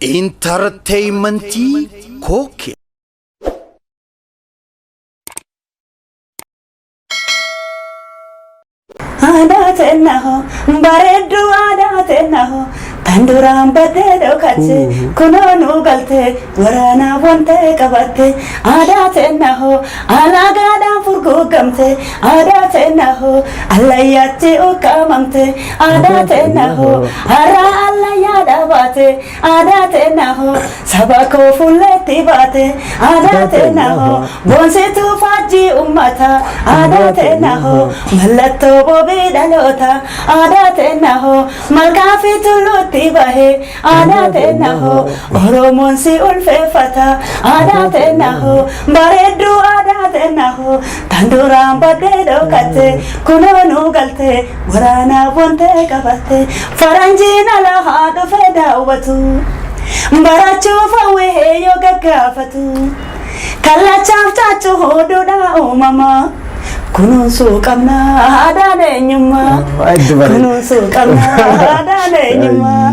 Entertainment Koke. Adatnaho baredu adatnaho tanduram badedo kache kunonu galte warana wonte kabate adatnaho alagada furgo gamte adatnaho alayate okamamte adatnaho ara alayada bate adatnaho sabako fuleti bate adatnaho bonse tu faji ummata adatnaho malato Dalota, Adatenaho, Malkafi to Lutibahe, Adatenaho, Oromonsi Ulfefata, Adatenaho, Baredu Adatenaho, Tanduram Badedo Kate, Kunono Galte, Warana Wonte Gabate, Faranjina la Hado Feda Watu, Barachu Fawe Yoga Gafatu, Kalachaf Tachu Hododa O Mama. Kunun sukamna adane nyuma kunun sukamna adane nyuma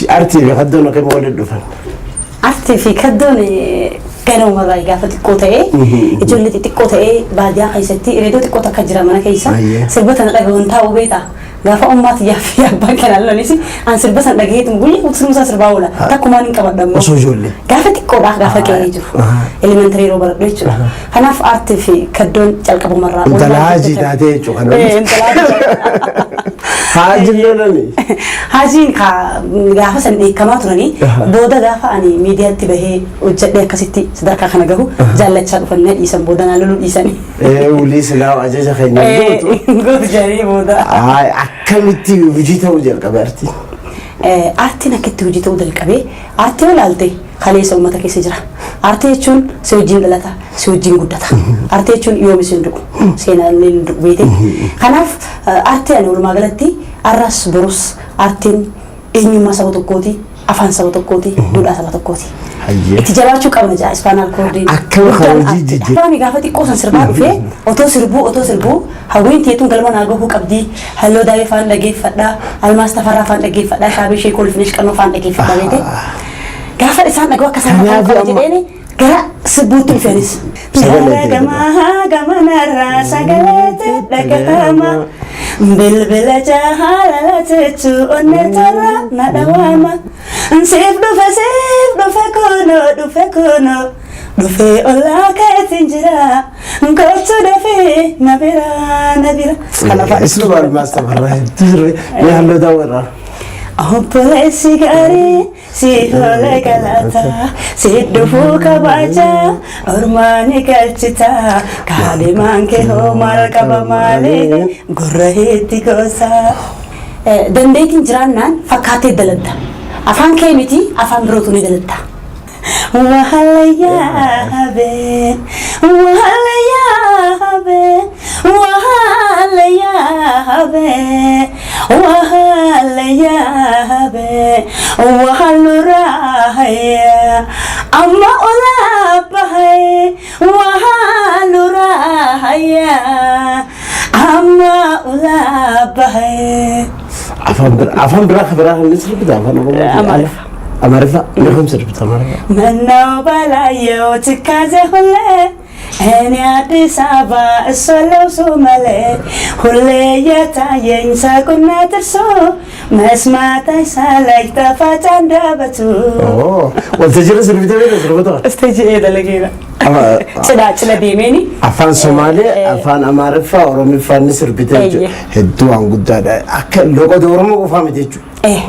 arti fi khadona kay mawlid dufan arti fi khadona كانوا ما يقافت كوتاي يجولي تكوتاي بعد يا خيستي ريدو تكوتا كجرا منا كيسا سربتنا لغون تاو بيتا غافا امات يا في ابا كان الله نسي ان سربتنا لغيت مغولي وتسمسا سرباولا تاكو مانين كبدم وسوجولي غافت كودا غافا كيجو اليمنتري روبر ديتشو انا في ارت في كدون جلقبو مرا انت لاجي داتيچو كان انت لاجي هاجلني هاجين كا غافا سندي كما ترني بودا غافا اني ميديا تبهي وجدي كسيتي سدركا خنا غو جالچا دفن ديسن بودنا لولو ديسني ولي سلا اجا خينا غو جاري بودا هاي اكمتي وجيتو جلقبرتي artina ketti hojii ta'uu dalqabe arti walaaltee khaleessa uummata keessa jira arti jechuun si wajjin dhalata si wajjin guddata arti jechuun yoomis hin du'u seenaan hin du'u beete kanaaf arti ani walumaa galatti arras borus artiin eenyummaa saba tokkooti afaan saba tokkooti duudhaa saba tokkooti itti jabaachuu qabna jaa ispaanaal koordiin akkama hojii jijji afaan gaafa xiqqoo san sirbaa dhufee otoo sirbuu hawwiin teetuun galma naa gahuu qabdi halloo daawee faan dhageeffadhaa almaas tafarraa faan dhageeffadhaa shaabee sheekoo lifnesh qannoo faan dhageeffadhaa beete gaafa isaan dhagoo akka isaan dhagoo jedheeni gara sibbuutti dhufeenis gamanarraa sagaleetti dhagahama bilbila jaalalatichu onnetarra na dhawaama siif dhufe kuno dhufe ollaa keetiin jira gochuu dafee na bira isnu baal maastafarraa turre ni halluu daawwarraa Obboleessi gaarii si hoolee galata si dhufuu kabaja ormaani galchita kaadhimaan kee hoo maal qaba malee gurra heetti goosa. Dandeettiin jiraannaan fakkaatee daladda afaan kee miti afaan birootu ni daladda. Wahalayaabe wahalurahaya amma olabahay wahalurahaya amma olabahay afan berah nisru bida afan amarifa nahum sir bida amarifa mannaw balayo tikaze hulle أنا أديسابا السلو سومالي هولي يتاين ساكونا ترسو مسمات سالك تفاتان دابتو والتجربة سربتها وين سربتها؟ استجي إيه لقينا تلا ديميني أفان سومالي أفان أمارفا ورمي فاني سربتها هدو عن قداد أكل لغة دورمو وفامي تيجو إيه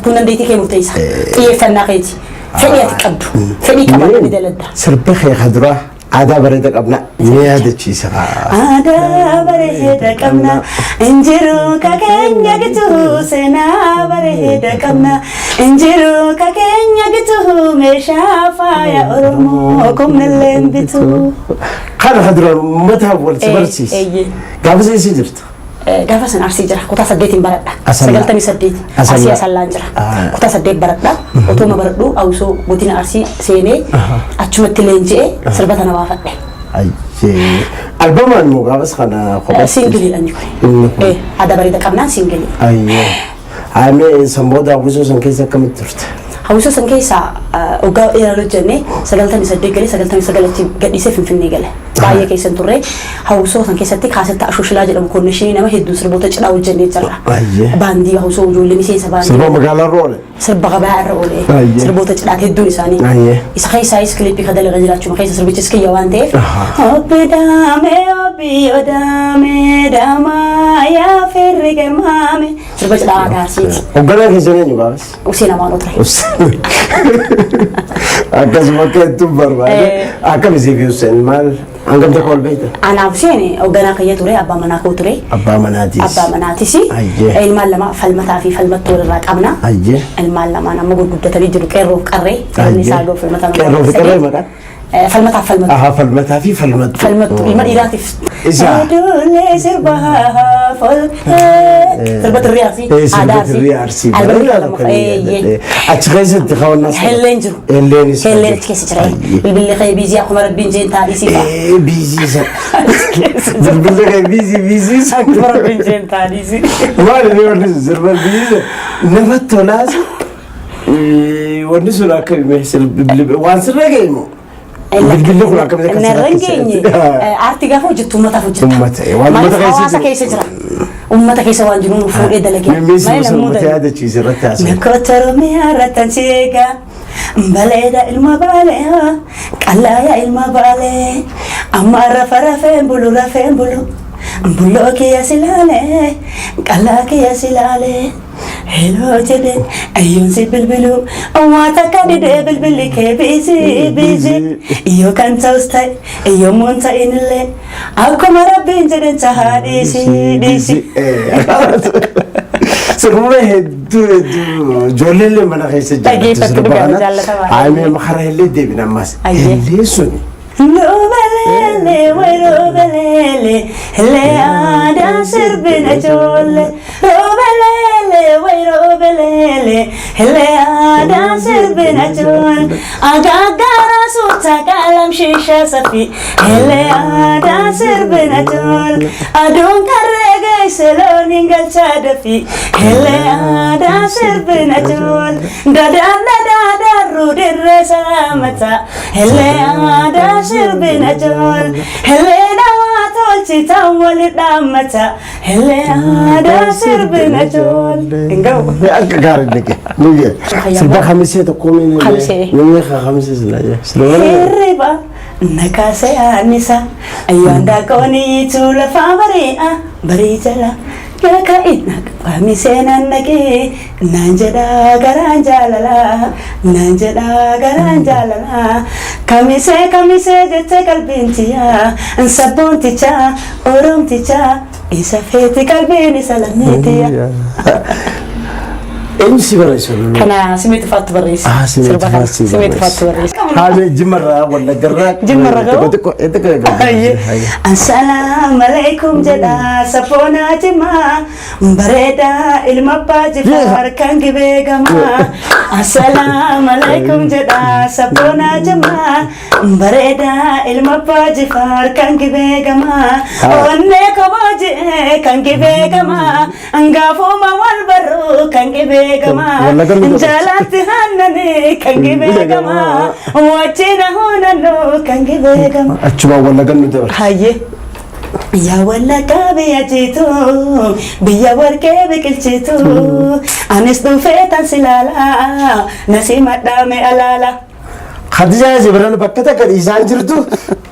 كنا نديتي كي متيسا إيه فناقيتي فني أتكبدو فني كمان ندلدا سربخي خدرا عدا بريدك أبنا نيادة شيء عدا بريدك أبنا إنجرو كأن يجتو سنا بريدك أبنا إنجرو كأن يجتو مشافا يا أرموكم اللين بتو خلنا هدرو متى أول سبرسيس قابل زي سجرت gaafa san arsii jira kutaa 8 baradha 98 arsii asallaan jira kutaa 8 baradha otuma baradhu awsoo godina arsii seenee achumatti leenji'ee sirbata na baafadhe ألبوم المقابس خنا خبص سينجلي لاني إيه هذا بريد قبنا سينجلي أيه عامل سمبودا وجوزن كيسا كم ترت hawwiso san keessa ogaa ilaaluu jennee 98 galee 99 gadhiisee finfinnee gale baay'ee keessan turre hawwiso san keessatti kaasetta ashuushilaa jedhamu konneeshinii nama hedduu sirboota cidhaa hojjennee jirra baandii hawwiso ijoollee miseensa baandii sirba magaalaa roole sirba gabaa irra oole sirboota cidhaa hedduun isaanii isa keessaayis kilipii ka dalagaa jiraachuma keessa sirbichis kiyya waan ta'eef obbi daame daamaa yaa firri garmaame sirba cidhaa agarsiisa ogganaa keessan eenyu gaafas usiina waan otre akkasuma keettu barbaade akkamisii fi Hussein maal hangam tokko ol beekta? Anaaf Hussein hoogganaa kiyya ture abbaa manaa koo ture. Abbaa manaatis. Ilmaan lama falmataa fi falmattuu irraa qabna. Ilmaan lama nama gurguddatanii jiru qeerroo fi qarree. Isaa goo falmataa. Qeerroo fi qarree maqaan? falmataaf falmatu. Aha falmataa fi falmatu. Falmatu ilma dhiiraatiif. Isa. Aduulee sirbaa folkee. Sirba tirrii arsii. Aadaa arsii. Tirrii arsii. Achi keessatti kaawwannaas. Helleen jiru. Helleenis. Helleen achi keessa jira. Bilbilli kee biizii akkuma rabbiin jeen taadhii siifa. Biizii isa. Bilbilli kee biizii isa. Akkuma rabbiin jeen taadhii siifa. Maali ni wanti sirba biizii namatti tolaas. Wanti sun akka waan sirra geemu. Bilbilli kun akka bitaa narrangeenye aartii gaafa hojjettu uummataaf hojjetta. Maaliif hawaasa keessa jira. Uummata keessa waan jiru fuudhee dalagee. Maali lammuu yaadachiise irratti haasa'e. Nakkoota Oromiyaa irratti ansiiga. Baleeda ilma baalee qallaaya ilma baalee amma rafeen bulu. Bulloo kiyya silaalee qallaa kiyya silaalee. Hello jede ayyoon si bilbilu waan takka didee bilbilli kee biizii yoo kan ta'us ta'e yoo muun ta'inillee akkuma rabbiin jedhan tahaa dhiisi. Sirba hedduu ijoolleen mana keessa jiraatu. Aamee makara hellee deebina ammas. Hellee suni. Roobelele way roobelele hele aadaa sirbina ijoollee. Roobelele way roobelele hele aadaa sirbina ijoollee. Agaaggaara suuta qaalam shiisha safi hele aadaa sirbina ijoollee. Aduun karree geesse looniin galchaa dafi hele aadaa sirbina ijoollee. Dadaan ruudirree salaamata hele aadaa sirbina ijoollee. Hele waa tolchi ta'u waliin dhaammata hele aadaa sirbina ijoollee. Akka gaarii dhaqee nuyi sirba kamisee tokko nuyi kamisee silaa hirriba nakaasee aanisa ayyaandaa qooniitu lafaa barii jala yaka ina kamisee nannaqee naan jedhaa garaan jaalala kamisee jettee qalbiintiyaa sabboontichaa oromtichaa isa feeti qalbiin isa lammiitiyaa. Eenyusi barreessu? Kana Simeet Faatu barreessu. Simeet Faatu barreessu. Haala Jimmarraa Wallaggarraa. Jimmarraa gahu. Assalaamu alaikum jedha sabboonaa Jimmaa bareedaa ilma abbaa Jifaar kan gibee gamaa. Assalaamu alaikum jedha sabboonaa Jimmaa bareedaa ilma abbaa Jifaar kan gibee gamaa. Onnee kabajee kan gibee gamaa angaafuma wal barruu kan gibee. Jalatti hannani kan gibeegama wajjina hunannu kan gibeegama. Achuma Wallaggan nu dabarsa. Hayyee. Yaa Wallaggaa biyya jiitu biyya warqee biqilchitu anis dhufeetan silaala nasi madhaame alaala. Khadijaa Jibril bakka takka dhiisaan jirtu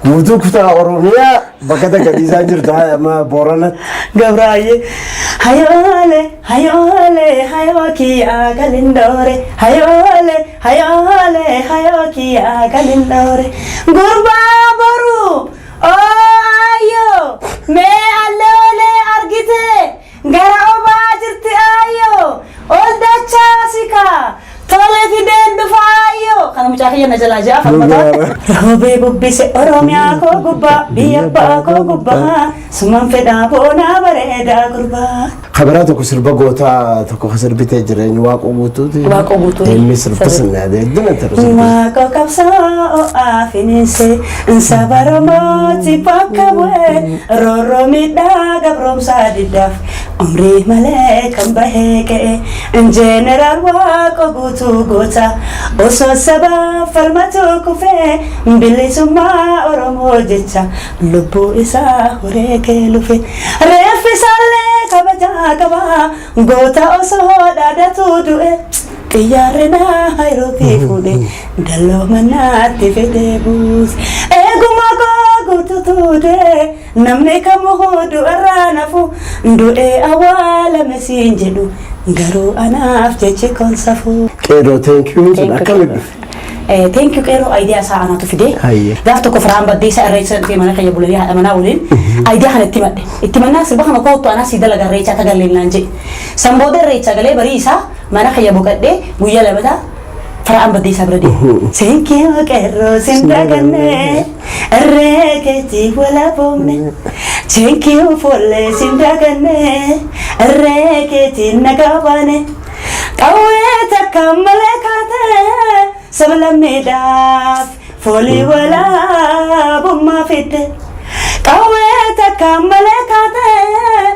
guutuu kutaa Oromiyaa bakka takka dhiisaan jirtu Booranatti. Gabraayyee hayoole hayoo kiyyaa galindoore hayoo kiyyaa galindoore gurbaa boru ayyoo mee alloolee argite gara obaa jirti ayyoo ol dachaa sikaa tole fideen dhufaa ayyoo kana mucaa kiyya na jalaa ja'a falmataa. Roobee bubbise Oromiyaa koo gubbaa biyya abbaa koo gubbaa sumaan fedhaa boonaa bareedaa gurbaa. Kabiraa tokko sirba gootaa tokko sirbitee jireenya waaqoo guutuuti. Waaqoo guutuuti. Inni sirba sinnaadee dina tarsa. Waaqoo qabsoo afinise saba Oromooti bakka bu'ee roorroo miidhaa gabroomsaa diddaaf umrii malee kan bahee ka'e injeeneraal waaqoo guutuu goota osoo saba falmatu kufee bilisummaa Oromoo jecha lubbuu isaa horee kee lufe reeffisaallee kabajaa qaba goota osoo dhaadatu du'e xiyyaarri Naayiroobii fuudhe dalloo manaatti fedhee buuse eeguma guututuudhe namni kamuu du'arraa nafu du'ee awwaalame siin jedhu garuu anaaf jechi konsafu. Qeerroo teenkiyuu sun akkamitti dhufe? Thank you Qeerroo idea isaa anaatu fide. Gaaf tokko firaan baddeessa irreecha dhufee mana kiyya bulanii haadha manaa waliin idea kana itti madde. Itti mannaa sirba kana kootu anaa sii dalaga irreechaa tagalleen naan jedhe. Sanbooda irreecha galee barii isaa mana kiyya boqadhee guyyaa lamataa firaan baddeessaa bira deema. Thank you Qeerroo sin daganne irreekeetii wala boomne. Thank you foollee sin daganne irreekeetii nagaa baane. Qawwee takka malee kaatee sabla miidhaaf foolii walaabummaa fidde. Qawwee takka malee kaatee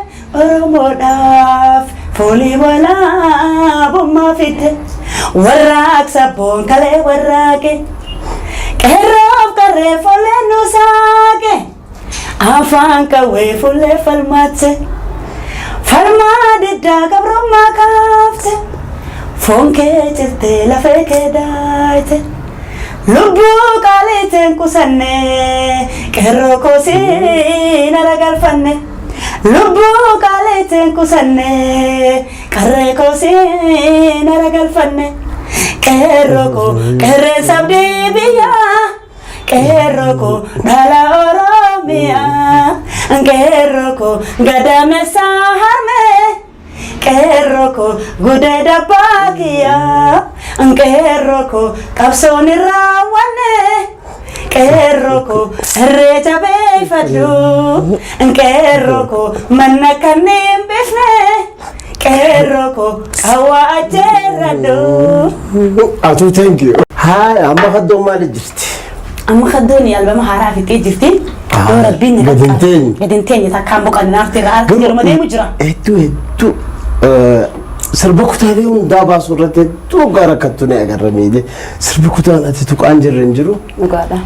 Oromoodhaaf foolii walaabummaa fidde. Warraaqsa boon kalee warraaqe qeerroof qarree foollee nu saaqe afaan qawwee fuullee falmaate falmaa diddaa gabrummaa kaafte. Fonke jirte lafee kee daayite lubbuu qaaliitiin kusanne qeerroo koosiin aragalfanne lubbuu qaaliitiin kusanne qarree koosiin aragalfanne qeerroo koo qeerree sabdii biyyaa qeerroo koo dhala Oromiyaa qeerroo koo gadameessaa harmee. Qeerroo koo gudee dabbaakiyaa qeerroo koo qabsoon raawwanne qeerroo koo irreecha beeyfadhu qeerroo koo manna kanneen bifne qeerroo koo qawwaa ajjeerradhu. Atu thank you. Haa amma kaddoo maali jirti? Amma kaddoon albama haaraa fixee jirti. Yoo rabbiin gadinteen takkaan boqannaa arteera arti yeroo deemu jira. Hedduu sirba kutaalee hundaa baasuu irratti hedduu gara kattunee agarramiidhe sirbi kutaan ati tuqaan jirre hin jiru. Dhugaadha.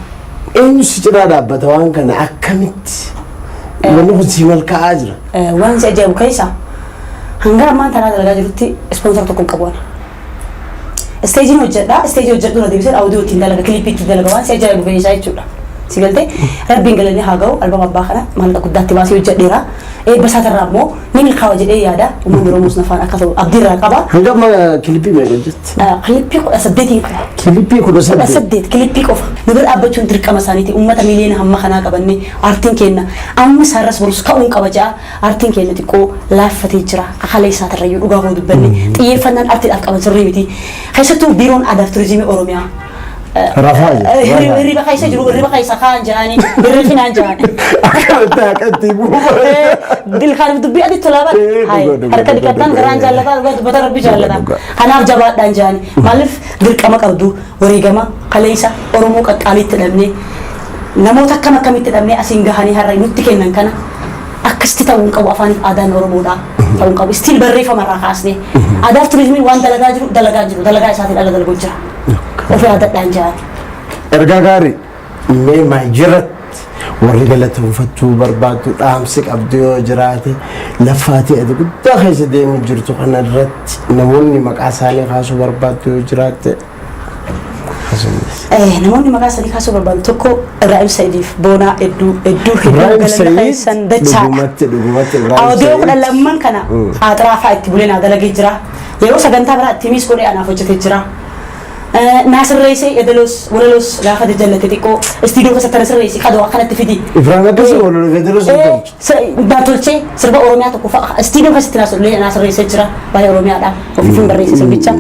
Eenyu si cinaa dhaabbata waan kana akkamitti wanni kun si malkaa'aa jira? Waan si ajaa'ibu keessa hanga ammaan tanaa dalagaa jirutti ispoonsar tokko hin qabu. Isteejiin hojjedha. Isteejii hojjedhu irra deebisee audio ittiin dalaga kilipii ittiin dalaga waan si ajaa'ibu keessa jechuudha. Si galte rabbiin galanii haa ga'u albama abbaa kana maallaqa guddaatti baasee hojjedheera. Eebbasaa irraa immoo ni milkaa'a jedhee yaada uummanni Oromoos nafaan akka ta'u abdiirraa qaba. Hanga amma kilipii meeqa hojjette? Kilipii 18 qaba. Kilipii 18 kilipii qofa. Nu bira dhaabbachuun dirqama isaaniiti uummata miliyoona hamma kanaa qabanne aartiin kenna. Amma isaarras borus ka'uun qaba ja'a aartiin kenna xiqqoo laaffatee jira. Akalee isaatirrayyuu dhugaa hoo dubbanne xiyyeeffannaan aartiidhaaf qaban sirrii miti. Keessattuu biiroon aadaa fi turizimii Oromiyaa. Riba kaisa jiru riba kaisa kan jani riba finan jani akkatti dilkan dubbi adi tolaba hay harka dikatan garan jallata bata rabbi jallata kanaaf jabaadhaan jani malif dirqama qabdu wareegama kaleessa Oromoo qaqqaalitti dhabne namoota akkamitti dhabne asiin gahanii har'a nutti kennan kana akkasitti ta'uun qabu afaaniif aadaan Oromoodha ta'uun qabu istiin barreeffama irraa kaasne aadaa fi turizimiin waan dalagaa jiru dalagaa isaatiin ala dalaguu jira. Ofii aadaadhaan jira. Ergaa gaarii mee maajiratti warri galateeffachuu barbaaddu dhaamsi qabdu yoo jiraate laffaatii ati guddaa keessa deemu jirtu kana irratti namoonni maqaa isaanii kaasuu barbaaddu yoo jiraate. Namoonni maqaa isaanii kaasuu barbaadu tokko Ibraahim Sa'idiif boonaa hedduu galateessan dachaadha. Dhugumatti Audio kudha lamman kana xaafaa itti bulee naa dalagee jira. Yeroo sagantaa biraa itti miis godhee anaaf hojjetee jira. Nasir Reisi edalos walalos gafat jallate tiko studio ka satara Reisi kado akanat fidi Ibrahim Adus walalos edalos batolche serba Oromia to kufa studio ka satara Nasir Reisi jira bay Oromia da ofifin barreesse serbicha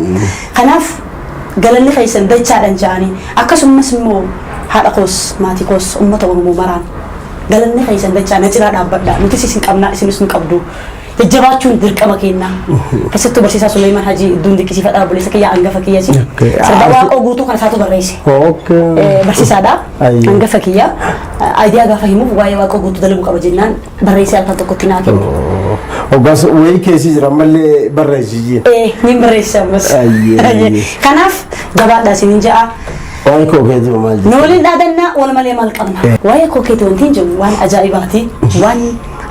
kanaf galanni keessan dachaadhaan ja'anii akkasumas immoo haadha koos maatii koos uummata Oromoo maraan galanni keessan dachaa na ciraa dhaabbadhaa nuti isin qabnaa isinis nu qabdu jajjabaachuun dirqama keenna keessattuu barsiisaa Suleymaan Hajii iddoon dinqisiifadhaa buleessa kiyyaa hangafa kiyyaati sirba waaqoo guutuu kana isaatu barreesse barsiisaadha hangafa kiyyaa aayidiyaa gaafa himuuf waa'ee waaqoo guutuu dalaguu qaba jennaan barreessee halkan tokkotti naa kenna. Obboleessa wayii keessi jira mallee barreessi ni barreessa ammas kanaaf gabaadhaa isiniin ja'a. Waa'ee kookeetii maal jedhu? Nooliin dhaadannaa wal malee maal qabna? Waa'ee kookeetii wanti jiru waan ajaa'ibaati waan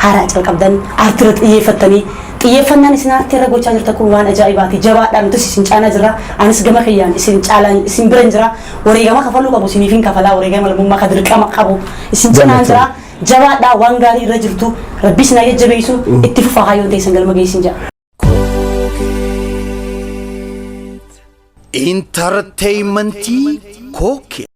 haaraa calqabdan aartiirra xiyyeeffattanii xiyyeeffannaan isin aartiirra gochaa jirtan kun waan ajaa'ibaati jabaadhaan nuti isin caanaa jirra anis gama kiyyaan isin caalaan isin biran jira wareegama kafaluu qabu isiniifin kafalaa wareegama lammummaa ka dirqama qabu isin cinaan jira jabaadhaa waan gaarii irra jirtu rabbi isin haa jajjabeessu itti fufaa hayyoon ta'e isin galma geessin jira. Entertainmentii Kookee.